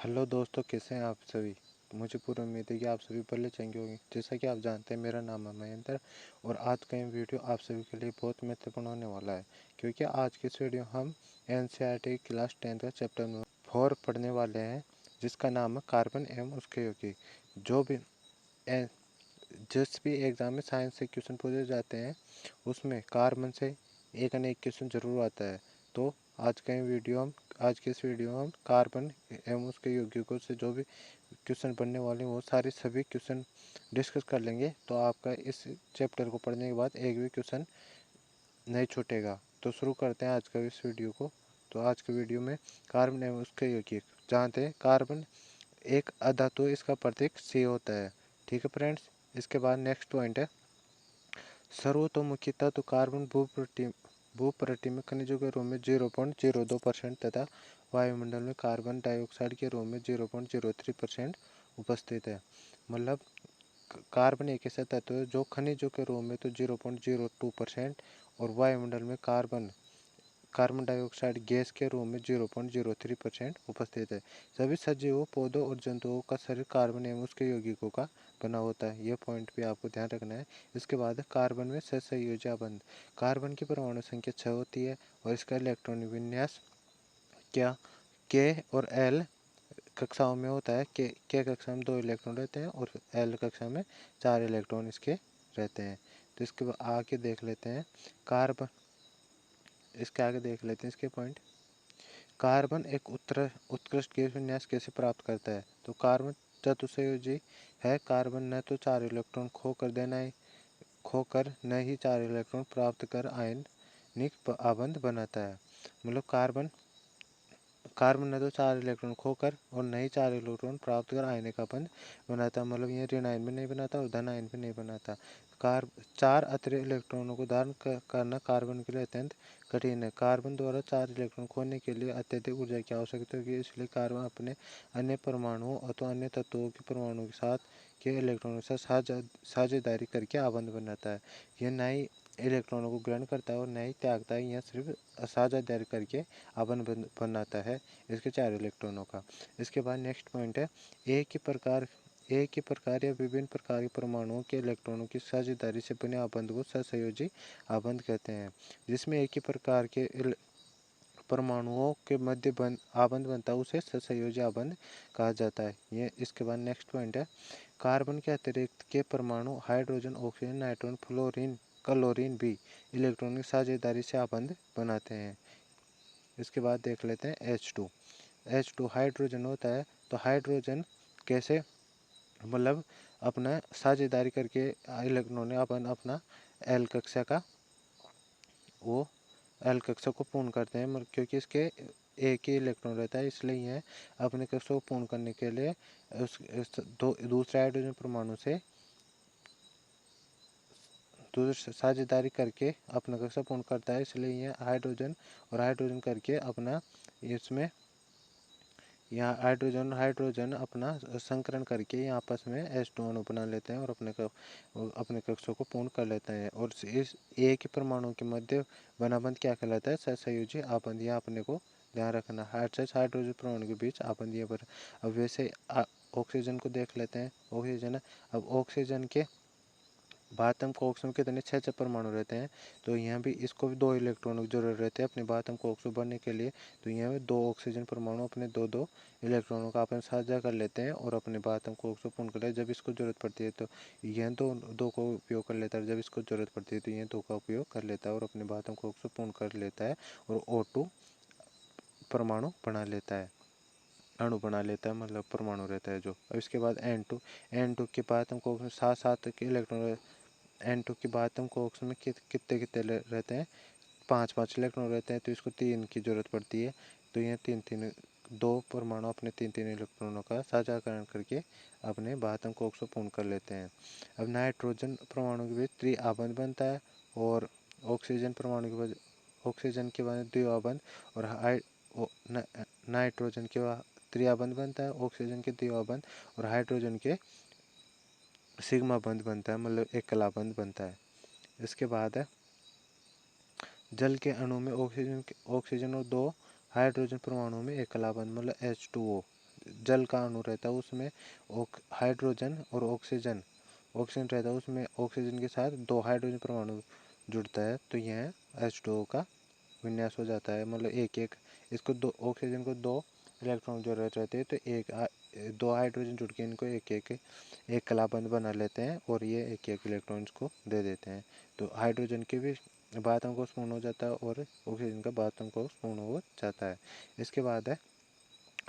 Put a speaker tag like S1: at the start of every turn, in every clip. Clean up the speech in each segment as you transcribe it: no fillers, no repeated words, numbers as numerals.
S1: Hello दोस्तों, कैसे हैं आप सभी। मुझे पूरी उम्मीद है कि आप सभी भले चंगे होंगे। जैसा कि आप जानते हैं, मेरा नाम है महेंद्र और आज का ये वीडियो आप सभी के लिए बहुत महत्वपूर्ण होने वाला है, क्योंकि आज की इस वीडियो हम एनसीईआरटी क्लास 10 का चैप्टर नंबर 4 पढ़ने वाले हैं, जिसका नाम है कार्बन एवं उसके यौगिक। जो भी ए- जिस भी एग्ज़ाम में साइंस से क्वेश्चन पूछे जाते हैं, उसमें कार्बन से एक न एक क्वेश्चन ज़रूर आता है। तो आज के इस वीडियो में हम कार्बन एवं उसके यौगिकों से जो भी क्वेश्चन बनने वाले हैं वो सभी क्वेश्चन डिस्कस कर लेंगे। तो आपका इस चैप्टर को पढ़ने के बाद एक भी क्वेश्चन नहीं छूटेगा। तो शुरू करते हैं आज का इस वीडियो को। तो आज के वीडियो में कार्बन एवं उसके यौगिक जानते हैं। कार्बन एक अधातु, इसका प्रतीक सी होता है। ठीक है फ्रेंड्स। इसके बाद नेक्स्ट पॉइंट है सर्वतोमुखी तत्व कार्बन भूप्रति में खनिजों के रूप में 0.02% तथा वायुमंडल में कार्बन डाइऑक्साइड के रूप में 0.03% उपस्थित है। मतलब कार्बन एक ऐसा तत्व है जो खनिजों के रूप में तो 0.02% और वायुमंडल में कार्बन डाइऑक्साइड गैस के रूप में 0.03% उपस्थित है। सभी सजीवों, पौधों और जंतुओं का शरीर कार्बन एवं उसके यौगिकों का बना होता है। यह पॉइंट भी आपको ध्यान रखना है। इसके बाद कार्बन में सहसंयोजी बंध। कार्बन की परमाणु संख्या 6 होती है और इसका इलेक्ट्रॉनिक विन्यास क्या के और एल कक्षाओं में होता है। के कक्षा में 2 इलेक्ट्रॉन रहते हैं और एल कक्षा में 4 इलेक्ट्रॉन इसके रहते हैं। तो इसके आगे देख लेते हैं कार्बन इसके आगे देख लेते हैं इसके पॉइंट। कार्बन एक उत्कृष्ट गैस विन्यास कैसे प्राप्त करता है। तो कार्बन चतुस्संयोजी है। कार्बन न तो 4 इलेक्ट्रॉन खोकर न ही 4 इलेक्ट्रॉन प्राप्त कर आयनिक आबंध बनाता है। मतलब कार्बन न तो 4 इलेक्ट्रॉन खोकर और न ही 4 इलेक्ट्रॉन प्राप्त कर आयनिक आबंध बनाता। मतलब ये ऋण आयन भी नहीं बनाता और धन आयन भी नहीं बनाता। 4 अतिरिक्त इलेक्ट्रॉनों को धारण करना कार्बन के लिए अत्यंत कठिन है। कार्बन द्वारा 4 इलेक्ट्रॉन खोने के लिए अत्यधिक ऊर्जा की आवश्यकता होगी। इसलिए कार्बन अपने अन्य परमाणुओं अथवा अन्य तत्वों के परमाणुओं के साथ के इलेक्ट्रॉनों के साथ साझेदारी करके आबंध बनाता है। यह न ही इलेक्ट्रॉनों को ग्रहण करता है और न ही त्यागता है। यह सिर्फ साझेदारी करके आबंध बनाता है इसके 4 इलेक्ट्रॉनों का। इसके बाद नेक्स्ट पॉइंट है एक ही प्रकार या विभिन्न प्रकार के परमाणुओं के इलेक्ट्रॉनों की साझेदारी से बने आबंध को सहसंयोजी आबंध कहते हैं। जिसमें एक ही प्रकार के परमाणुओं के मध्य आबंध बनता है उसे सहसंयोजी आबंध कहा जाता है। ये इसके बाद नेक्स्ट पॉइंट है कार्बन के अतिरिक्त के परमाणु hydrogen, oxygen, nitrogen, fluorine, chlorine भी इलेक्ट्रॉनिक साझेदारी से आबंध बनाते हैं। इसके बाद देख लेते हैं H2 हाइड्रोजन होता है। तो हाइड्रोजन कैसे मतलब अपना साझेदारी करके इलेक्ट्रॉन ने अपन अपना एल कक्षा का वो एल कक्षा को पूर्ण करते हैं। क्योंकि इसके एक ही इलेक्ट्रॉन रहता है, इसलिए यह अपने कक्षा को पूर्ण करने के लिए दूसरे हाइड्रोजन परमाणु से दूसरे साझेदारी करके अपना कक्षा पूर्ण करता है। इसलिए यह हाइड्रोजन करके अपना इसमें यहाँ हाइड्रोजन अपना संकरण करके यहाँ आपस में H2 अणु बना लेते हैं और अपने कक्षों को पूर्ण कर लेते हैं। और इस एक ही परमाणु के मध्य बना बंध क्या कहलाता है, सहसंयोजी आबंध। यहाँ अपने को ध्यान रखना हाइड्रोजन परमाणु के बीच आबंध ये पर। अब वैसे ऑक्सीजन को देख लेते हैं। अब ऑक्सीजन के बातम कॉक्स में कितने 6 परमाणु रहते हैं। तो यहाँ भी इसको भी 2 इलेक्ट्रॉनों की जरूरत रहती है अपने बातम कॉक्स बनने के लिए। तो यहाँ भी 2 ऑक्सीजन परमाणु अपने दो इलेक्ट्रॉनों का अपन साझा कर लेते हैं और अपने बातम कॉक्स को पूर्ण कर लेते हैं। जब इसको जरूरत पड़ती है तो यह दो को उपयोग कर लेता है, जब इसको जरूरत पड़ती है तो यह 2 का उपयोग कर लेता है और अपने बातम कॉक्स को पूर्ण कर लेता है और O2 परमाणु बना लेता है, अणु बना लेता है। मतलब परमाणु रहता है जो। अब इसके बाद N2 के बातम कॉक्स में 7 के इलेक्ट्रॉन। N2 की बात हम कॉक्स में कितने रहते हैं, 5 इलेक्ट्रॉन रहते हैं। तो इसको 3 की जरूरत पड़ती है। तो यह 2 परमाणु अपने 3 इलेक्ट्रॉनों का साझाकरण करके अपने बातम कॉक्स को पूर्ण कर लेते हैं। अब नाइट्रोजन परमाणु के बीच त्रिआबंध बनता है और ऑक्सीजन के बाद द्विआबंध और नाइट्रोजन के त्रिआबंध बनता है, ऑक्सीजन के द्विआबंध और हाइड्रोजन के सिग्मा बंध बनता है, मतलब एक कलाबंध बनता है। इसके बाद है जल के अणु में ऑक्सीजन और 2 हाइड्रोजन परमाणु में एक कलाबंध मतलब H2O। जल का अणु रहता है उसमें हाइड्रोजन और ऑक्सीजन रहता है, उसमें ऑक्सीजन के साथ 2 हाइड्रोजन परमाणु जुड़ता है तो यह H2O का विन्यास हो जाता है। मतलब एक एक इसको दो ऑक्सीजन को 2 इलेक्ट्रॉन जरूरत रहते हैं तो 2 हाइड्रोजन जुड़ के इनको एक कलाबंद बना लेते हैं और ये एक एक इलेक्ट्रॉन्स को दे देते हैं। तो हाइड्रोजन के भी बाद अंकों पूर्ण हो जाता है और ऑक्सीजन का बाद अंकों पूर्ण हो जाता है। इसके बाद है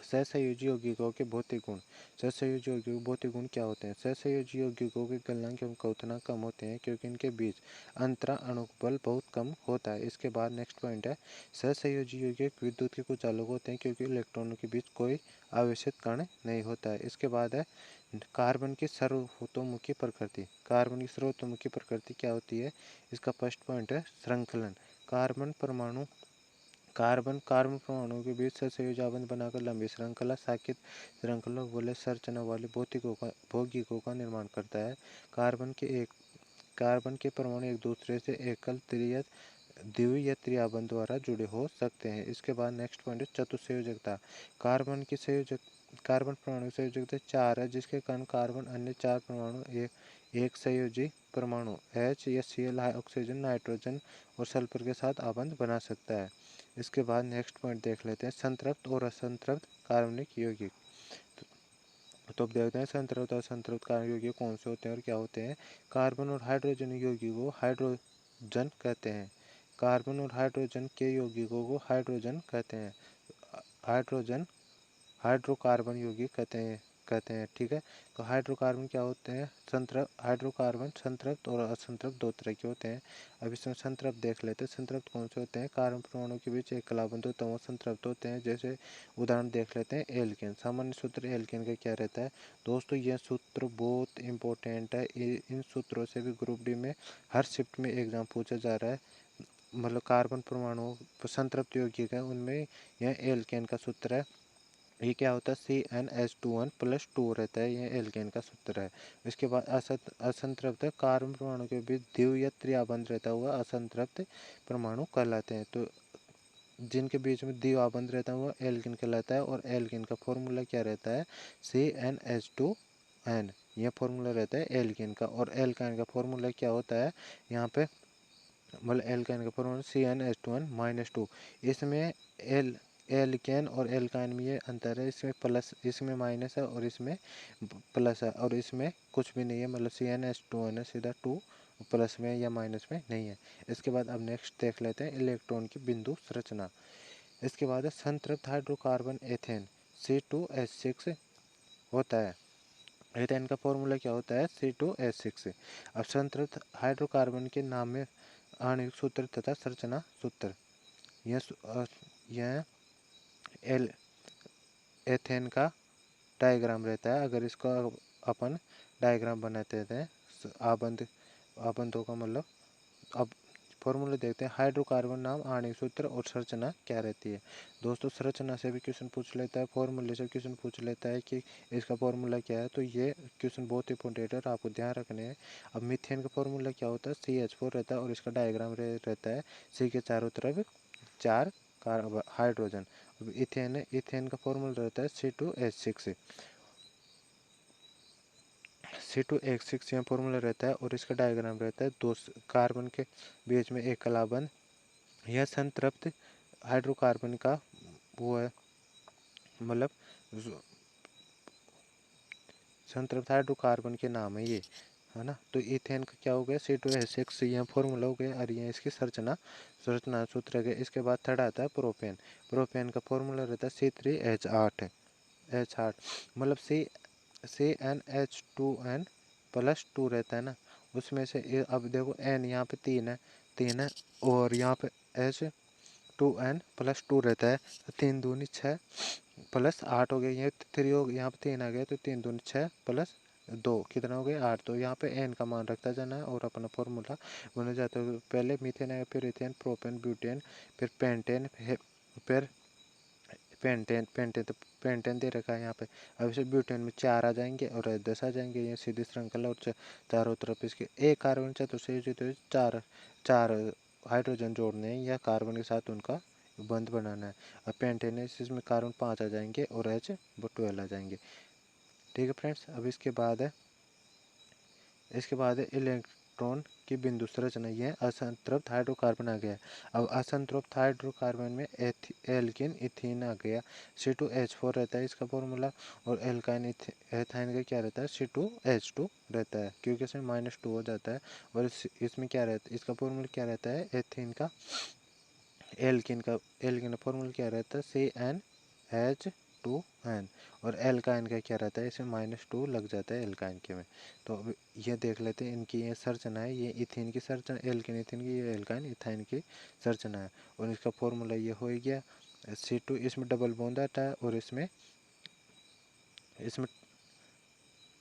S1: सहसंयोजी यौगिकों के भौतिक गुण। सहसंयोजी यौगिकों के भौतिक गुण क्या होते हैं? सहसंयोजी यौगिकों के गलनांक एवं उतना कम होते हैं क्योंकि इनके बीच अंतरा अणुक बल बहुत कम होता है। इसके बाद नेक्स्ट पॉइंट है सहसंयोजी यौगिक विद्युत के कुछ चालक होते हैं क्योंकि इलेक्ट्रॉनों के बीच कोई आवेशित कण नहीं होता है। इसके बाद है कार्बन की सर्वतोमुखी प्रकृति। कार्बन की सर्वतोमुखी प्रकृति क्या होती है? इसका फर्स्ट पॉइंट है श्रृंखलन। कार्बन परमाणुओं के बीच सहसंयोजी बनाकर लंबी श्रृंखला साकित श्रृंखला वाले संरचना वाले भौतिकों का निर्माण करता है। कार्बन के परमाणु एक दूसरे से एकल द्वि या त्रिआबंध द्वारा जुड़े हो सकते हैं। इसके बाद नेक्स्ट पॉइंट है चतुस्संयोजकता। कार्बन परमाणु संयोजकता 4 है जिसके कारण कार्बन अन्य 4 परमाणु एक संयोजी परमाणु H या Cl ऑक्सीजन नाइट्रोजन और सल्फर के साथ आबंध बना सकता है। इसके बाद नेक्स्ट पॉइंट देख लेते हैं संतृप्त और असंतृप्त कार्बनिक यौगिक। तो अब देखते हैं संतृप्त और असंतृप्त कार्बनिक यौगिक कौन से होते हैं और क्या होते हैं। कार्बन और हाइड्रोजन यौगिकों को हाइड्रोजन कहते हैं। कार्बन और हाइड्रोजन के यौगिकों को हाइड्रोजन कहते हैं। हाइड्रोजन हाइड्रोकार्बन यौगिक कहते हैं ठीक है। तो हाइड्रोकार्बन क्या होते हैं? हाइड्रोकार्बन संतृप्त और असंतृप्त 2 तरह के होते हैं। अब इसमें संतृप्त देख लेते हैं। संतृप्त कौन से होते हैं? कार्बन परमाणु के बीच एक कलाबंध होता है वो संतृप्त होते हैं। जैसे उदाहरण देख लेते हैं एल्केन। सामान्य सूत्र एल्केन का क्या रहता है? दोस्तों यह सूत्र बहुत इंपॉर्टेंट है। इन सूत्रों से भी ग्रुप डी में हर शिफ्ट में एग्जाम पूछा जा रहा है। मतलब कार्बन परमाणु संतृप्त यौगिक है उनमें यह एल्केन का सूत्र है। ये क्या होता है? CnH2n+2 रहता है, ये एल्केन का सूत्र है। इसके बाद असंतृप्त कार्बन परमाणु के बीच द्वि या त्रिआबंध रहता हुआ असंतृप्त परमाणु कहलाते हैं। तो जिनके बीच में द्विआबंध रहता है वो एल्केन कहलाता है और एल्केन का फॉर्मूला क्या रहता है? CnH2n। यह फॉर्मूला रहता है एल्केन का। और एल्काइन का फॉर्मूला क्या होता है? यहाँ पे मतलब एल्काइन का फॉर्मूला CnH2n-2। इसमें एल्केन और एल्काइन में ये अंतर है, इसमें प्लस, इसमें माइनस है और इसमें प्लस है और इसमें कुछ भी नहीं है। मतलब CnH2n है सीधा 2 प्लस में या माइनस में नहीं है। इसके बाद अब नेक्स्ट देख लेते हैं इलेक्ट्रॉन की बिंदु संरचना। इसके बाद है संतृप्त हाइड्रोकार्बन एथेन C2H6 होता है। एथेन का फॉर्मूला क्या होता है? C2H6। अब संतृप्त हाइड्रोकार्बन के नाम में आणविक सूत्र तथा संरचना सूत्र। यह एल एथेन का डायग्राम रहता है। अगर इसका अपन डायग्राम बनाते हैं आबंधों का मतलब अब फॉर्मूला देखते हैं। हाइड्रोकार्बन नाम आणविक सूत्र और संरचना क्या रहती है? दोस्तों संरचना से भी क्वेश्चन पूछ लेता है, फॉर्मूले से क्वेश्चन पूछ लेता है कि इसका फॉर्मूला क्या है। तो ये क्वेश्चन बहुत इंपॉर्टेंट है और आपको ध्यान रखने हैं। अब मीथेन का फॉर्मूला क्या होता है? CH4 रहता है और इसका डायग्राम रहता है सी के चारों तरफ 4 हाइड्रोजन। अब इथेन है, इथेन का फॉर्मूला रहता है C2H6। C2H6 यहाँ फॉर्मूला रहता है और इसका डायग्राम रहता है दो कार्बन के बीच में एक कलाबंध। यह संतृप्त हाइड्रोकार्बन का वो है, मतलब संतृप्त हाइड्रोकार्बन के नाम है ये, है ना। तो इथेन का क्या हो गया? C2H6 यहाँ फॉर्मूला हो गया और ये इसकी संरचना सूत्र है। इसके बाद थर्ड आता है प्रोपेन। प्रोपेन का फॉर्मूला रहता है C3H8 मतलब CnH2n+2 रहता है ना। उसमें से अब देखो n यहाँ पे 3 है और यहाँ पे H2n+2 रहता है। तो 3 दूनी 6 प्लस 8 हो गया। ये 3 हो गया, यहाँ पे 3 आ गया तो 3 दूनी 6 प्लस 2 कितना हो गया? 8। तो यहाँ पे n का मान रखता जाना है और अपना फॉर्मूला बना जाता है। पहले मीथेन आएगा, फिर इथेन, प्रोपेन, ब्यूटेन, फिर पेंटेन, फिर पेंटेन दे रखा है यहाँ पे। अब इसे ब्यूटेन में 4 आ जाएंगे और 10 आ जाएंगे। ये सीधी श्रृंखला और चारों तरफ इसके एक कार्बन चतुर्संयोजी तो चार चार हाइड्रोजन जोड़ने हैं या कार्बन के साथ उनका बंद बनाना है। अब पेंटेन है, इसमें कार्बन 5 आ जाएंगे और H वो 12 आ जाएंगे। ठीक है फ्रेंड्स। अब इसके बाद है इलेक्ट्रॉन की बिंदु संरचना। यह असंतृप्त हाइड्रोकार्बन आ गया। अब असंतृप्त हाइड्रोकार्बन में एल्किन इथीन आ गया। C2H4 रहता है इसका फॉर्मूला, और एल्काइन एथाइन का क्या रहता है, C2H2 रहता है, क्योंकि इसमें -2 हो जाता है। और इसमें क्या रहता है, इसका फॉर्मूला क्या रहता है, एथीन का एल्किन का फॉर्मूला क्या रहता है, CnH2n। और एल्काइन का क्या रहता है, इसमें -2 लग जाता है एल्काइन के में। तो अब ये देख लेते हैं इनकी ये संरचना है। ये इथीन की संरचना, एल्किन इथीन की, ये एल्काइन इथाइन की संरचना है। और इसका फॉर्मूला ये हो गया C2, इसमें डबल बॉन्ड आता है और इसमें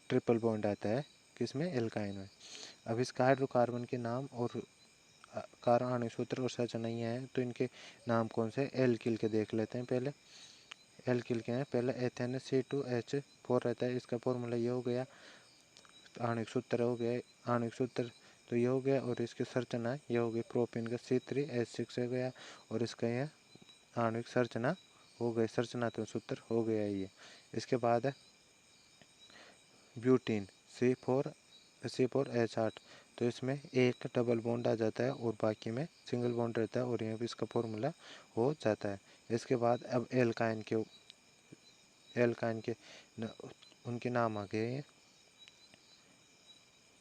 S1: ट्रिपल बॉन्ड आता है, किसमें, एल्काइन में। अब इसका हाइड्रोकार्बन के नाम और कार्बन आणविक सूत्र और संरचना ये है। तो इनके नाम कौन से, एल्किल के देख लेते हैं पहले। एल्किल के हैं, पहले एथेन C2H4 रहता है, इसका फॉर्मूला ये हो गया, आणविक सूत्र हो गया, आणविक सूत्र तो ये हो गया। और इसकी संरचना ये हो गई, प्रोपेन का C3H6 हो गया। और इसका यह आणविक संरचना हो गई, संरचनात्मक सूत्र हो गया ये। इसके बाद है ब्यूटीन C4H8। तो इसमें एक डबल बॉन्ड आ जाता है और बाकी में सिंगल बॉन्ड रहता है, और यहाँ भी इसका फॉर्मूला हो जाता है। इसके बाद अब एल्काइन के उनके नाम आ गए हैं,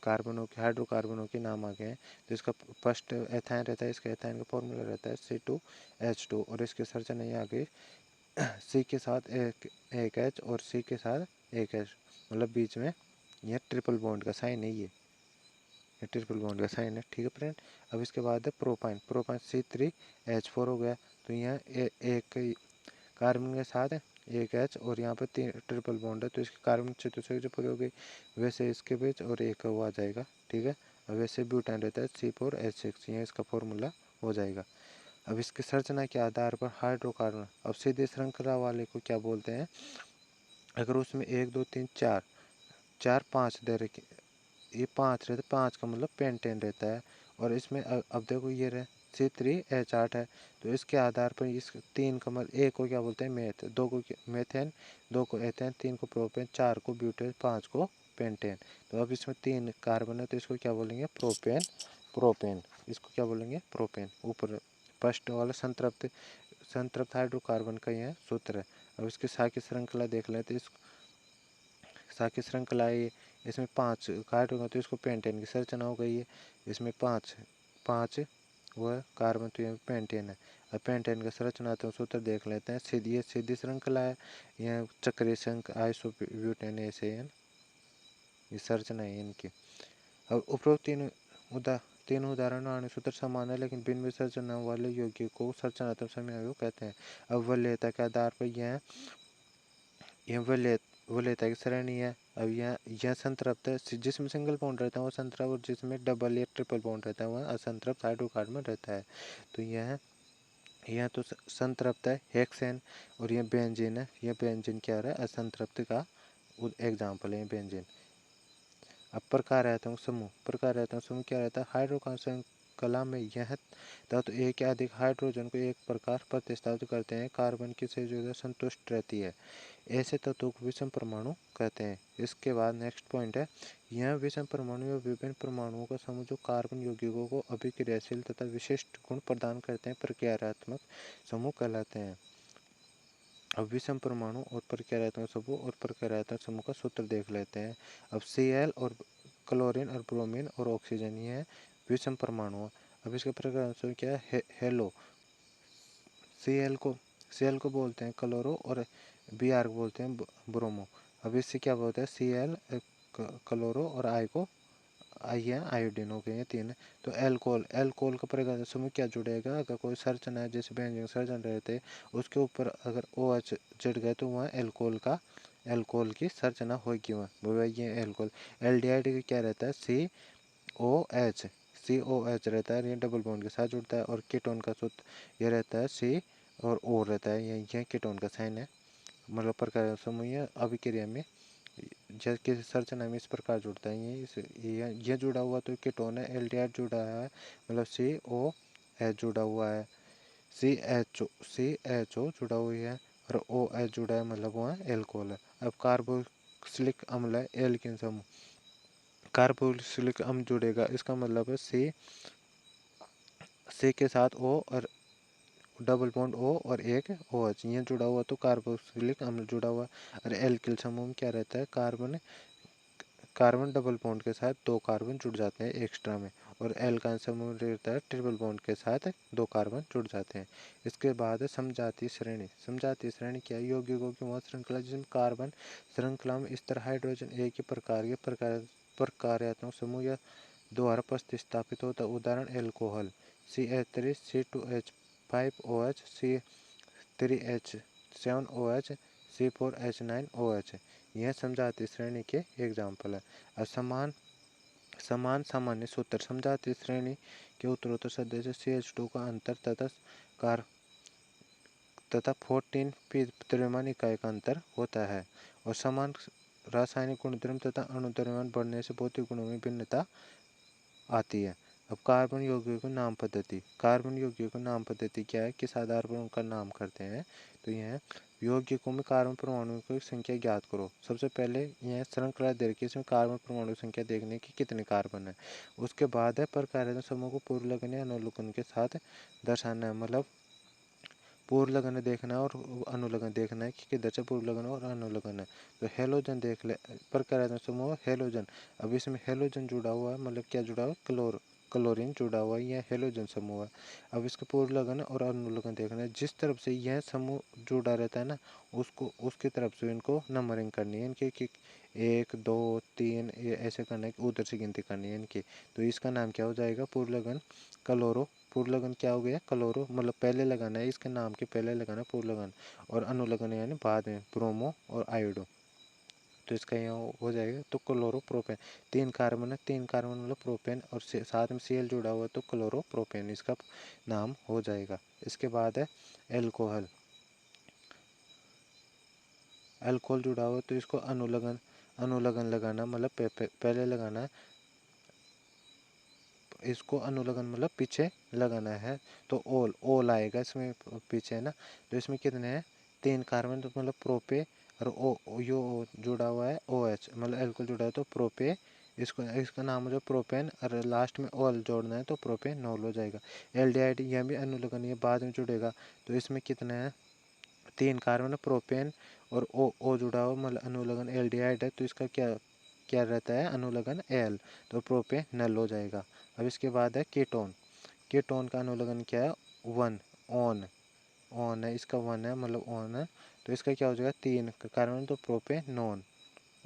S1: कार्बनों के, हाइड्रोकार्बनों के नाम आ गए हैं। तो इसका फर्स्ट एथाइन रहता है, इसका एथाइन का फॉर्मूला रहता है C2H2। और इसके संरचना ये आ गई, C के साथ एक H और C के साथ एक H, मतलब बीच में यह ट्रिपल बॉन्ड का साइन है, ये ट्रिपल बॉन्ड का साइन है। ठीक है फ्रेंड। अब इसके बाद है प्रोपाइन C3H4 हो गया। तो यहाँ एक कार्बन के साथ एक H और यहाँ पर 3 ट्रिपल बॉन्ड है, तो इसके कार्बन चतुर्थक जो पूरी हो गई, वैसे इसके बीच और एक वो आ जाएगा। ठीक है। अब वैसे ब्यूटान रहता है C4H6, यहाँ इसका फॉर्मूला हो जाएगा। अब इसके संरचना के आधार पर हाइड्रोकार्बन, अब सीधे श्रृंखला वाले को क्या बोलते हैं, अगर उसमें 1 2 3 4 4 5 दे रखे, ये 5 रहता है, 5 का मतलब पेंटेन रहता है। और इसमें अब देखो ये रहे C3H8 है। तो इसके आधार पर इस 3 का मतलब, एक को क्या बोलते हैं, दो को मेथेन, 2 को एथेन, 3 को प्रोपेन, 4 को ब्यूटेन, 5 को पेंटेन। तो अब इसमें 3 कार्बन है, तो इसको क्या बोलेंगे, प्रोपेन। इसको क्या बोलेंगे, प्रोपेन। ऊपर फर्स्ट वाला संतृप्त हाइड्रोकार्बन का यह सूत्र है। अब इसकी साकी श्रृंखला देख लेते हैं। इस साकी श्रृंखला है, इसमें 5 कार्ड होगा, तो इसको पेंटेन की संरचना हो गई है। इसमें 5 वह कार्बन, तो ये पेंटेन है। अब पेंटेन का संरचनात्मक सूत्र देख लेते हैं। सीधी श्रृंखला है, यह चक्रीय श्रृंखला आइसोब्यूटेन ऐसे है, ये संरचना है इनकी। अब उपरोक्त तीन उदाहरणों आणविक सूत्र समान है, लेकिन भिन्न संरचना वाले यौगिक को संरचनात्मक समूह कहते हैं। अब वरीयता के आधार पर यह वरीयता की श्रेणी है। अब यह संतृप्त है, जिसमें सिंगल बॉन्ड रहता है वो संतृप्त, और जिसमें डबल या ट्रिपल बॉन्ड रहता है वह असंतृप्त हाइड्रोकार्बन रहता है। तो यह तो संतृप्त है, हेक्सेन। और यह बेंजीन है, यह बेंजीन क्या रहा है, असंतृप्त का एग्जाम्पल है बेंजीन। अब प्रकार्यात्मक समूह क्या रहता है, हाइड्रोकार्बन श्रृंखला में यह तत्व एक या अधिक हाइड्रोजन को एक प्रकार प्रतिस्थापित करते हैं, कार्बन की संयोजकता संतुष्ट रहती है, ऐसे तत्वों को विषम परमाणु कहते हैं। इसके बाद नेक्स्ट पॉइंट है, यह विषम परमाणु या विभिन्न परमाणुओं का समूह जो कार्बन यौगिकों को अभिक्रियाशील तथा विशिष्ट गुण प्रदान करते हैं, प्रक्रियात्मक समूह कहलाते हैं। अब विषम परमाणु और प्रक्रियात्मक समूह और प्रक्रियात्मक समूह का सूत्र देख लेते हैं। अब Cl और क्लोरीन और ब्रोमीन और ऑक्सीजन, ये है विषम परमाणु। अब इसका प्रक्रिया क्या है, हेलो। Cl को बोलते हैं क्लोरो, और Br को बोलते हैं ब्रोमो। अब इससे क्या बोलते हैं, Cl क्लोरो और I को है आयोडीन हो गए, 3। तो एल्कोहल का प्रकार समूह क्या जुड़ेगा, अगर कोई संरचना है जैसे व्यंजन सर्जन रहते, उसके ऊपर अगर OH जुड़ गए तो वह एल्कोहल की संरचना होगी, वह ये एल्कोहल। एल्डिहाइड का क्या रहता है, COH रहता है, ये डबल बॉन्ड के साथ जुड़ता है। और कीटोन का सूत्र ये रहता है C और O रहता है, यह कीटोन का साइन है, मतलब प्रकार समूह अभिक्रिया में जैसे किसी संरचना में इस प्रकार जुड़ता है। ये जुड़ा हुआ तो कीटोन है, एल्डिहाइड जुड़ा है मतलब COH जुड़ा हुआ है, CHO जुड़ा हुई है और OH जुड़ा है, मतलब वो है एल्कोहल है। अब कार्बोक्सिलिक अम्ल है एल्कीन समूह, कार्बोक्सिलिक अम्ल जुड़ेगा, इसका मतलब है सी के साथ O और डबल बॉन्ड O और एक OH ये जुड़ा हुआ, तो कार्बोक्सिलिक अम्ल जुड़ा हुआ। और एल्किल समूह में क्या रहता है, कार्बन डबल बॉन्ड के साथ दो कार्बन जुड़ जाते हैं एक्स्ट्रा में, और एल्काइन समूह रहता है ट्रिपल बॉन्ड के साथ दो कार्बन जुड़ जाते हैं। इसके बाद है समजातीय श्रेणी। समजातीय श्रेणी क्या है, यौगिकों की वह श्रृंखला जिसमें कार्बन श्रृंखला में स्तर हाइड्रोजन एक ही प्रकार के प्रकार्यात्मक समूह या द्वारा प्रतिस्थापित होता है। उदाहरण alcohol CH3 C2H5OH C3H7OH C4H9OH, यह समजातीय श्रेणी के एग्जाम्पल है। असमान समान सामान्य सूत्र, समजातीय श्रेणी के उत्तरोत्तर सदस्य CH2 का अंतर कार तथा 14 द्रव्यमान इकाई का अंतर होता है। और समान रासायनिक गुणधर्म तथा अणु द्रव्यमान बढ़ने से भौतिक गुणों में भिन्नता आती है। अब कार्बन यौगिकों की नाम पद्धति। कार्बन यौगिकों की नाम पद्धति क्या है, किस आधार पर उनका नाम करते हैं, तो यह है यौगिकों में कार्बन परमाणुओं की संख्या ज्ञात करो। सबसे पहले यह श्रृंखला दे रखी है, इसमें कार्बन परमाणु की संख्या देखने की कितने कार्बन है। उसके बाद है प्रकार्यात्मक समूह को पूर्व लगन या अनुलग्न के साथ दर्शाना है, मतलब पूर्व लगन देखना है और अनुलग्न देखना है कि किधर से पूर्व लगन और अनुलग्न है। तो हेलोजन देख ले, प्रकार्यात्मक समूह हेलोजन। अब इसमें हेलोजन जुड़ा हुआ है, मतलब क्या जुड़ा हुआ है, क्लोरीन जुड़ा हुआ है, यह हेलोजन समूह है। अब इसके पूर्व लगन और अनुलग्न देखना है, जिस तरफ से यह समूह जुड़ा रहता है ना, उसको उसकी तरफ से इनको नंबरिंग करनी है इनकी कि 1 2 3 ऐसे करना है, उधर से गिनती करनी है इनकी। तो इसका नाम क्या हो जाएगा, पूर्व लगन क्लोरो। पूर्व लगन क्या हो गया, क्लोरो, मतलब पहले लगाना है, इसके नाम के पहले लगाना है पूर्व लगन, और अनुलग्न यानी बाद में, ब्रोमो और आयोडो। तो इसका यहाँ हो जाएगा, तो क्लोरोप्रोपेन। 3 कार्बन है, 3 कार्बन मतलब प्रोपेन, और साथ में Cl जुड़ा हुआ है, तो क्लोरोप्रोपेन इसका नाम हो जाएगा। इसके बाद है एल्कोहल। अल्कोहल जुड़ा हुआ है, तो इसको अनुलग्न लगाना, मतलब पहले लगाना है, इसको अनुलग्न मतलब पीछे लगाना है। तो ओल आएगा इसमें पीछे, है ना। तो इसमें कितने हैं, 3 कार्बन, तो मतलब प्रोपे, और यो जुड़ा हुआ है OH, मतलब एल्कोहल जुड़ा है तो प्रोपे, इसका नाम हो जाए प्रोपेन, और लास्ट में ओल जोड़ना है तो प्रोपेनॉल हो जाएगा। एल्डिहाइड यह भी अनुलग्न, ये बाद में जुड़ेगा। तो इसमें कितने हैं, 3 कार्बन प्रोपेन, और ओ जुड़ा हुआ, मतलब अनुलग्न एल्डिहाइड है, तो इसका क्या क्या रहता है, अनुलग्न एल, तो प्रोपेनल हो जाएगा। अब इसके बाद है कीटोन। कीटोन का अनुलग्न क्या है, 1 ऑन है, इसका 1 है, मतलब ऑन है, तो इसका क्या हो जाएगा, 3 कार्बन, तो प्रोपेनॉन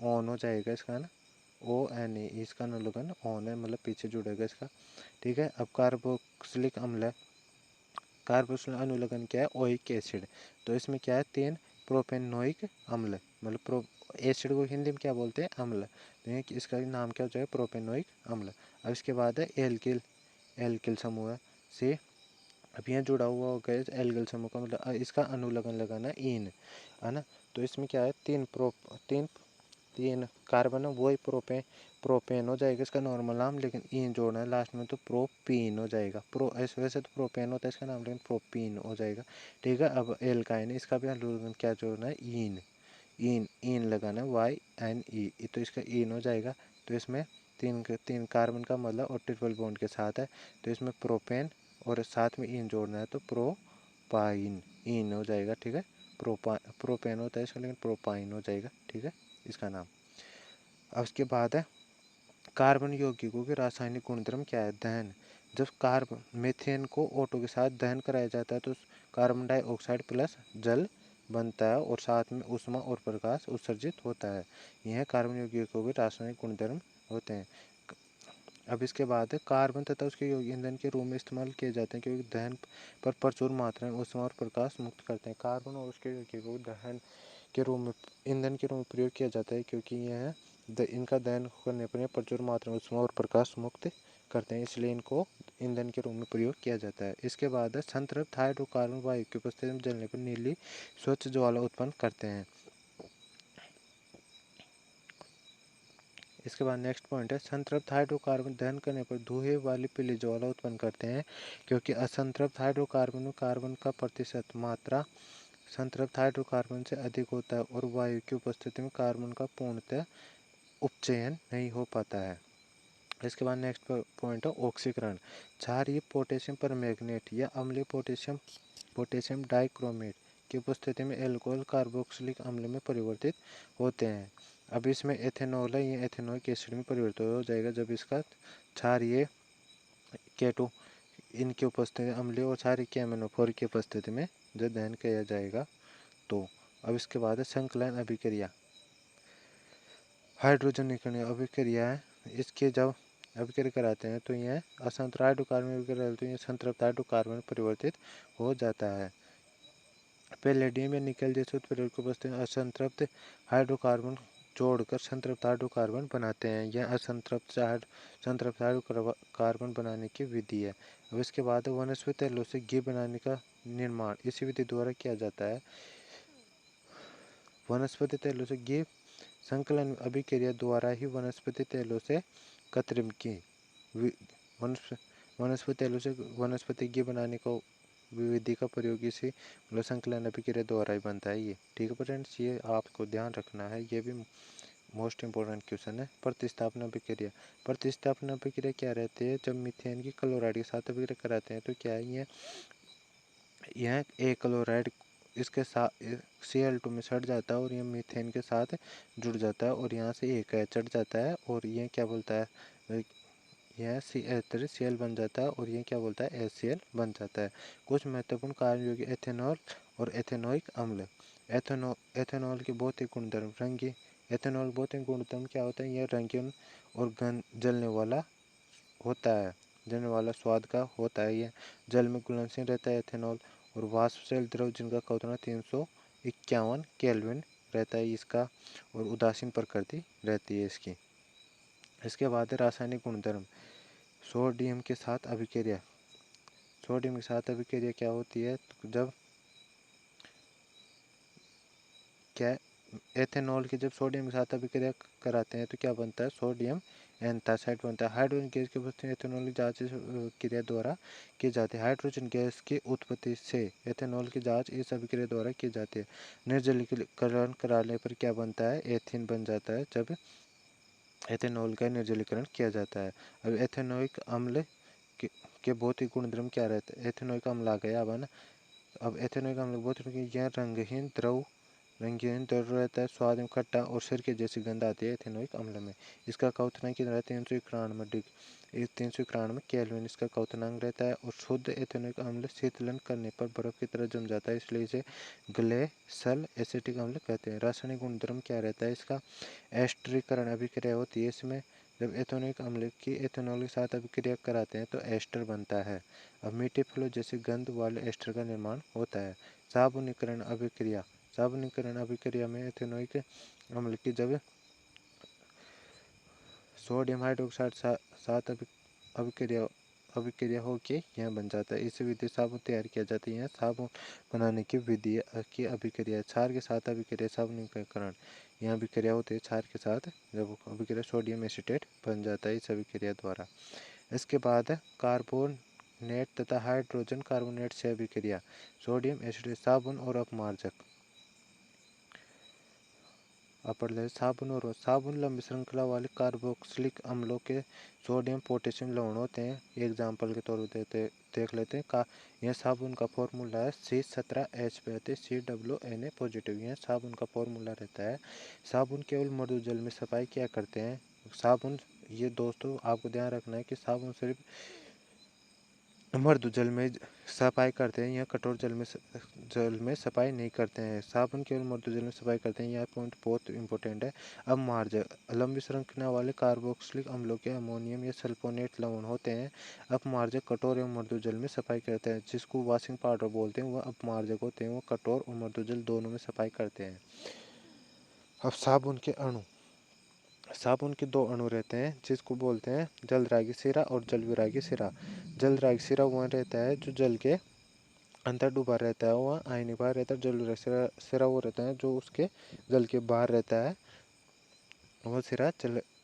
S1: ऑन हो जाएगा इसका, ना ONE, इसका अनुलग्न ऑन है, मतलब पीछे जुड़ेगा इसका। ठीक है। अब कार्बोक्सिलिक अम्ल है, कार्बोक्सिलिक अनुलग्न क्या है, ओइक एसिड। तो इसमें क्या है, 3 प्रोपेनोइक अम्ल, मतलब एसिड को हिंदी में क्या बोलते हैं, अम्ल। तो इसका नाम क्या हो जाएगा, प्रोपेनोइक अम्ल। अब इसके बाद है एल्किल। एल्किल समूह है से, अब यहाँ जुड़ा हुआ होगा एल्किल समूह का, मतलब इसका अनुलग्न लगाना ईन, है ना। तो इसमें क्या है, तीन तीन कार्बन है, वही प्रोपेन हो जाएगा इसका नॉर्मल नाम, लेकिन ईन जोड़ना है लास्ट में, तो प्रोपीन हो जाएगा। वैसे तो प्रोपेन होता है इसका नाम, लेकिन प्रोपीन हो जाएगा। ठीक है। अब एल्काइन, इसका भी अनुलग्न क्या जोड़ना है, ईन। ईन लगाना है YNE, तो इसका ईन हो जाएगा। तो इसमें तीन कार्बन का मतलब और ट्रिपल बॉन्ड के साथ है, तो इसमें प्रोपेन और साथ में ईन जोड़ना है, तो प्रोपाइन ईन हो जाएगा। ठीक है। प्रोपेन होता है इसका, लेकिन प्रोपाइन हो जाएगा। ठीक है इसका नाम। अब उसके बाद है कार्बन यौगिकों के रासायनिक गुणधर्म क्या है, दहन। जब कार्बन मीथेन को O2 के साथ दहन कराया जाता है, तो कार्बन डाइऑक्साइड प्लस जल बनता है, और साथ में ऊष्मा और प्रकाश उत्सर्जित होता है। यह कार्बन यौगिकों के रासायनिक गुणधर्म होते हैं। अब इसके बाद है कार्बन तथा उसके यौगिक ईंधन के रूप में इस्तेमाल किए जाते हैं, क्योंकि दहन पर प्रचुर मात्रा में ऊष्मा और प्रकाश मुक्त करते हैं। कार्बन और उसके यौगिकों को दहन के रूप में, ईंधन के रूप में प्रयोग किया जाता है, क्योंकि यह इनका दहन करने पर प्रचुर मात्रा में ऊष्मा और प्रकाश मुक्त करते हैं, इसलिए इनको ईंधन के रूप में प्रयोग किया जाता है। इसके बाद है संतृप्त हाइड्रोकार्बन वायु की उपस्थिति में जलने पर नीली स्वच्छ ज्वाला उत्पन्न करते हैं। इसके बाद नेक्स्ट पॉइंट है, संतृप्त हाइड्रोकार्बन दहन करने पर धुएं वाली पीली ज्वाला उत्पन्न करते हैं क्योंकि असंतृप्त हाइड्रोकार्बन में कार्बन का प्रतिशत मात्रा संतृप्त हाइड्रोकार्बन से अधिक होता है और वायु की उपस्थिति में कार्बन का पूर्णतः उपचयन नहीं हो पाता है। इसके बाद नेक्स्ट पॉइंट है ऑक्सीकरण। क्षारीय पोटेशियम परमैंगनेट या अम्लीय पोटेशियम डाइक्रोमेट की उपस्थिति में एल्कोहल कार्बोक्सिलिक अम्ल में परिवर्तित होते हैं। अब इसमें एथेनॉल है, ये एथेनॉइक एसिड में परिवर्तित हो जाएगा जब इसका क्षारीय केटो इनकी उपस्थिति अम्लीय और क्षारीय केमेनोफोर की उपस्थिति में जो दहन किया जाएगा। तो अब इसके बाद है संकलन अभिक्रिया। हाइड्रोजनीकरण अभिक्रिया है, इसके जब अभिक्रिया कराते हैं तो यह असंतृप्त हाइड्रोकार्बन अभिक्रिया तो यह संतृप्त हाइड्रोकार्बन में परिवर्तित हो जाता है। पैलेडियम या निकल जैसे उत्प्रेरक की उपस्थिति में असंतृप्त हाइड्रोकार्बन जोड़कर संतृप्त हाइड्रोकार्बन बनाते हैं। यह संतृप्त हाइड्रोकार्बन बनाने की विधि है। अब इसके बाद वनस्पति तेलों से घी बनाने का निर्माण इसी विधि द्वारा किया जाता है। वनस्पति तेलों से घी संकलन अभिक्रिया द्वारा ही वनस्पति तेलों से कृत्रिम घी वनस्पति तेलों से वनस्पति घी बनाने को विधि का प्रयोग इसी मतलब संकलन अभिक्रिया द्वारा ही बनता है। ये ठीक है फ्रेंड्स, ये आपको ध्यान रखना है, ये भी मोस्ट इंपॉर्टेंट क्वेश्चन है। प्रतिस्थापन अभिक्रिया। प्रतिस्थापन अभिक्रिया क्या रहती है, जब मीथेन की क्लोराइड के साथ अभिक्रिया कराते हैं तो क्या है, यह ए क्लोराइड इसके साथ Cl2 में सड़ जाता है और यह मीथेन के साथ जुड़ जाता है और यहाँ से एक चढ़ जाता है और यह क्या बोलता है, यह Cl बन जाता है और ये क्या बोलता है HCl बन जाता है। कुछ महत्वपूर्ण कार्य योग्य एथेनॉल और एथेनोइक अम्ल। एथेनॉल के भौतिक गुणधर्म रंगीन। एथेनॉल भौतिक गुणधर्म क्या होता है, यह रंगीन और जलने वाला होता है, जलने वाला स्वाद का होता है। यह जल में घुलनशील रहता है एथेनॉल और वाष्पशील द्रव जिनका क्वथनांक 351 केल्विन रहता है इसका और उदासीन प्रकृति रहती है इसकी। इसके बाद रासायनिक गुणधर्म। सोडियम के साथ अभिक्रिया। सोडियम के साथ अभिक्रिया क्या होती है, जब क्या एथेनॉल की जब सोडियम के साथ अभिक्रिया कराते हैं तो क्या बनता है, सोडियम एंथ्रासाइड बनता है। हाइड्रोजन गैस की उपस्थिति में एथेनॉल की जांच क्रिया द्वारा की जाती है। हाइड्रोजन गैस की उत्पत्ति से एथेनॉल की जांच इस अभिक्रिया द्वारा की जाती है। निर्जलीकरण कराने पर क्या बनता है, एथीन बन जाता है जब एथेनॉल का निर्जलीकरण किया जाता है। अब एथेनोइक अम्ल के भौतिक गुणधर्म क्या रहते हैं, एथेनोइक अम्ल आ गया अब है ना। अब एथेनोइक अम्ल भौतिक यह रंगहीन द्रव रहता है, स्वाद में खट्टा और सिरके जैसी गंध आती है एथेनोइक अम्ल में। इसका क्वथनांक कितना रहता है, 391 केल्विन इसका क्वथनांक रहता है और शुद्ध एथेनोइक अम्ल शीतलन करने पर बर्फ की तरह जम जाता है, इसलिए इसे ग्लेशियल एसिटिक अम्ल कहते हैं। रासायनिक गुणधर्म क्या रहता है इसका, एस्टरीकरण अभिक्रिया होती है इसमें। जब एथेनोइक अम्ल की एथेनॉल के साथ अभिक्रिया कराते हैं तो एस्टर बनता है। अब मीठे फलों जैसे गंध वाले एस्टर का निर्माण होता है। साबुनीकरण अभिक्रिया। साबुनीकरण अभिक्रिया में एथेनोइक अम्ल की जब सोडियम हाइड्रोक्साइड साथ अभिक्रिया होकर यह बन जाता है। इस विधि साबुन तैयार किया जाता है। यह साबुन बनाने की विधि की अभिक्रिया। क्षार के साथ अभिक्रिया साबुनीकरण। यह अभिक्रिया होती है क्षार के साथ, जब अभिक्रिया सोडियम एसीटेट बन जाता है इस अभिक्रिया द्वारा। इसके बाद कार्बोनेट तथा हाइड्रोजन कार्बोनेट से अभिक्रिया। सोडियम एसिड साबुन और अपमार्जक। साबुन लंबी श्रृंखला वाले कार्बोक्सिलिक अम्लों के सोडियम पोटेशियम लवण होते हैं। एग्जाम्पल के तौर पर देख लेते हैं। यह साबुन का फॉर्मूला है C17H35 COO पॉजिटिव। यह साबुन का फॉर्मूला रहता है। साबुन केवल मृदु जल में सफाई क्या करते हैं, साबुन ये दोस्तों आपको ध्यान रखना है कि साबुन सिर्फ मृदु जल में सफाई करते हैं, यह कठोर जल में सफाई नहीं करते हैं। साबुन केवल मृदु जल में सफाई करते हैं, यह पॉइंट बहुत इंपॉर्टेंट है। अब मार्जक लंबी श्रृंखला वाले कार्बोक्सिलिक अम्लों के अमोनियम या सल्फोनेट लवण होते हैं। अपमार्जक कठोर एवं मृदु जल में सफाई करते हैं, जिसको वॉशिंग पाउडर बोलते हैं। वह अपमार्जक होते हैं, वो कठोर और मृदु जल दोनों में सफाई करते हैं। अब साबुन के अणु। साबुन के दो अणु रहते हैं जिसको बोलते हैं जलरागी सिरा और जलविरागी सिरा। जलरागी सिरा वह रहता है जो जल के अंदर डूबा रहता है, वह आयनिक बाहर रहता है। जलविरागी सिरा वो रहता है जो उसके जल के बाहर रहता है, वह सिरा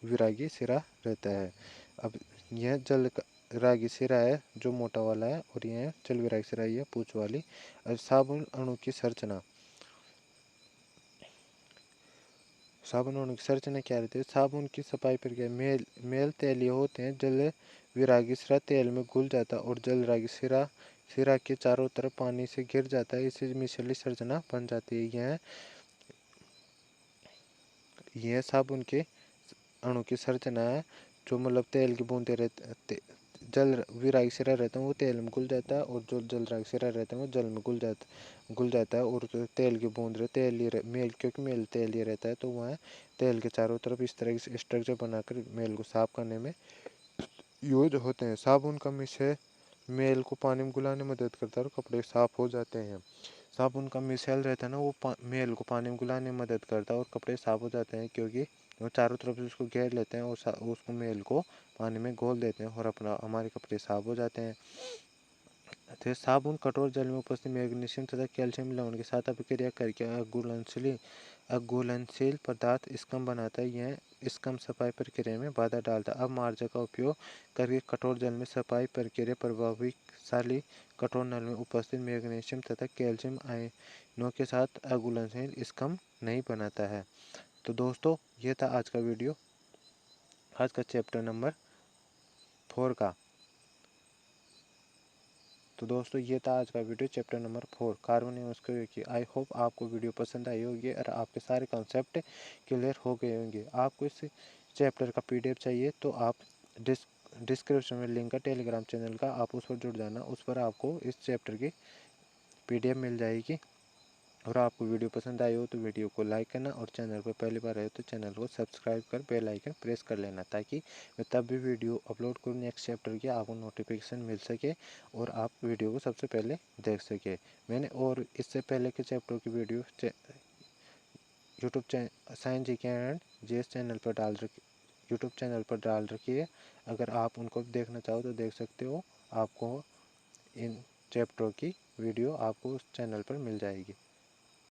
S1: विरागी सिरा रहता है। अब यह जल रागी सिरा है जो मोटा वाला है, और यह जल विरागी सिरा ये पूंछ वाली। अब साबुन अणु की संरचना, साबुन अणु की संरचना क्या रहती है? साबुन की सफाई प्रक्रिया मेल तैलीय होते हैं। जल विरागी सिरा तेल में घुल जाता है और जल रागी सिरा सिरा के चारों तरफ पानी से घिर जाता है। इससे मिश्रली संरचना बन जाती है। यह साबुन के अणु की संरचना है। जो मतलब तेल की बूंदे रहते, जल विरागी सिरा रहता है वो तेल में घुल जाता है, और जो जल रागी सिरा रहता है वो जल में घुल जाता है। और जो तेल की बूंद रहे तेल ही मेल, क्योंकि मेल तेल ही रहता है, तो वह तेल के चारों तरफ इस तरह की स्ट्रक्चर बनाकर मेल को साफ करने में यूज होते हैं। साबुन का मिश्रण मेल को पानी में घुलाने में मदद करता है और कपड़े साफ हो जाते हैं। साबुन का मिश्रण रहता है ना, वो मेल को पानी में घुलाने में मदद करता है और कपड़े साफ हो जाते हैं, क्योंकि वो चारों तरफ से उसको घेर लेते हैं और उसको मेल को पानी में घोल देते हैं और अपना हमारे कपड़े साफ हो जाते हैं। तो साबुन कठोर जल में उपस्थित मैग्नीशियम तथा कैल्शियम लवण के साथ अभिक्रिया करके अघुलनशील पदार्थ स्कम बनाता है। यह स्कम सफाई प्रक्रिया में बाधा डालता है। अब मार्जर का उपयोग करके कठोर जल में सफाई प्रक्रिया प्रभावशाली कठोर नल में उपस्थित मैग्नीशियम तथा कैल्शियम आयनों के साथ अघुलनशील स्कम नहीं बनाता है। तो दोस्तों, ये था आज का वीडियो, आज का चैप्टर नंबर 4 का। तो दोस्तों, ये था आज का वीडियो चैप्टर नंबर 4 कार्बन एवं उसके की। आई होप आपको वीडियो पसंद आई होगी और आपके सारे कॉन्सेप्ट क्लियर हो गए होंगे। आपको इस चैप्टर का PDF चाहिए तो आप डिस्क्रिप्शन में लिंक है टेलीग्राम चैनल का, आप उस पर जुड़ जाना। उस पर आपको इस चैप्टर की PDF मिल जाएगी। और आपको वीडियो पसंद आई हो तो वीडियो को लाइक करना, और चैनल पर पहली बार आए तो चैनल को सब्सक्राइब कर बेल आइकन प्रेस कर लेना, ताकि मैं तब भी वीडियो अपलोड करूँ नेक्स्ट चैप्टर की आपको नोटिफिकेशन मिल सके और आप वीडियो को सबसे पहले देख सके। मैंने और इससे पहले के चैप्टर की वीडियो यूट्यूब चैनल साइंस जी के एंड GS चैनल पर यूट्यूब चैनल पर डाल रखी है। अगर आप उनको देखना चाहो तो देख सकते हो। आपको इन चैप्टरों की वीडियो आपको उस चैनल पर मिल जाएगी।